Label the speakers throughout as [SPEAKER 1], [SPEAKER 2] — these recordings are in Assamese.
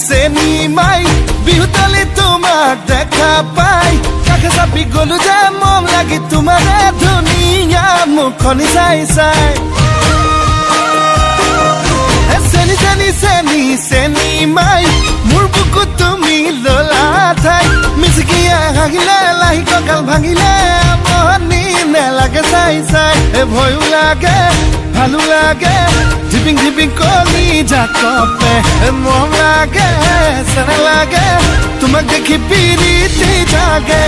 [SPEAKER 1] চেনি মাই বিহুতলি তোমাক দেখা পাই কাষে চাপি গলো যে মম লাগি তোমাৰে ধুনীয়া মুখনি চাই চাই চেনি চেনি চেনি চেনি মাই মোৰ বুকুত তুমি ললা ঠাই মিচিকিয়া হাগিলে লাহি কঁকাল ভাঙিলে আমনি নেলাগে চাই চাই ভয়ো লাগে ভালো লাগে ঝিপিং ঝিপিং কলি জাকপে মম লাগে চেনা লাগে তোমাক দেখি পিৰিতি জাগে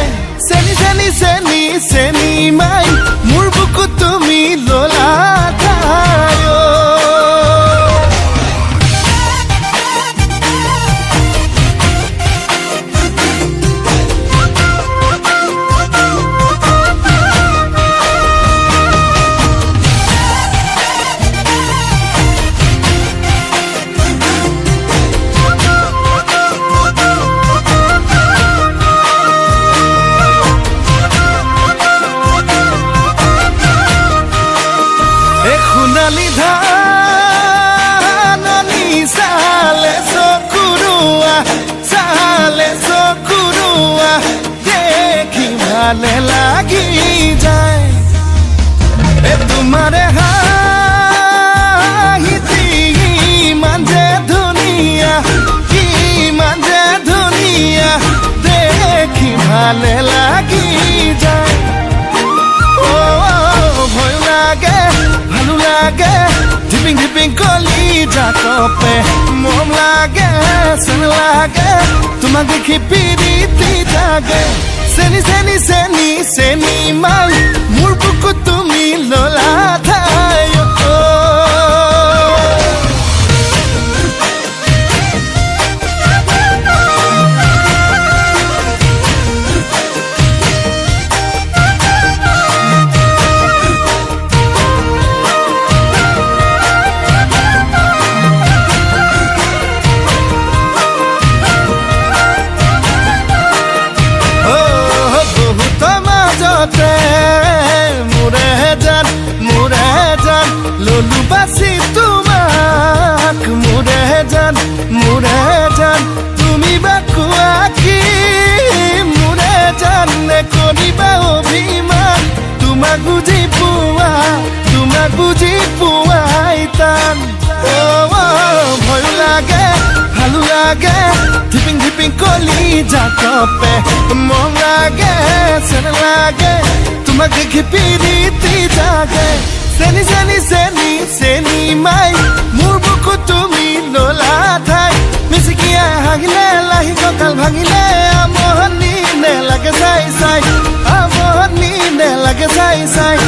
[SPEAKER 1] চেনি চেনি চেনি চেনি মাই মোৰ বুকুত তুমি ললা ঠাই সোণালী ধাননি চালে চকুৰুৱা দেখি ভালে লাগি যায় তোমাৰে হাঁহিতি ইমান যে ধুনীয়া দেখি ভালে লাগি যায় ভয় লাগে ভালো লাগে ঝিপিং ঝিপিং কলি জাকপে মম লাগে চেনা লাগে তোমাক দেখি পিৰিতি জাগে চেনি চেনি চেনি চেনি মাই মোৰ বুকুত তুমি ললা ঠাই মোৰে জান ললো বাছি তোমাক মোৰে জান তুমি বা কোৱা কি মোৰে জান কৰিবা অভিমান তোমাক বুজি পোৱাই টান ভয় লাগে ভালো লাগে ঝিপিং ঝিপিং কলি জাকপে মম লাগে চেনা লাগে তোমাক দেখি পিৰিতি জাগে চেনি চেনি চেনি চেনি মাই মোৰ বুকুত তুমি ললা ঠাই মিচিকিয়া হাগিলে লাহি কঁকাল ভাঙিলে আমনি নেলাগে চাই চাই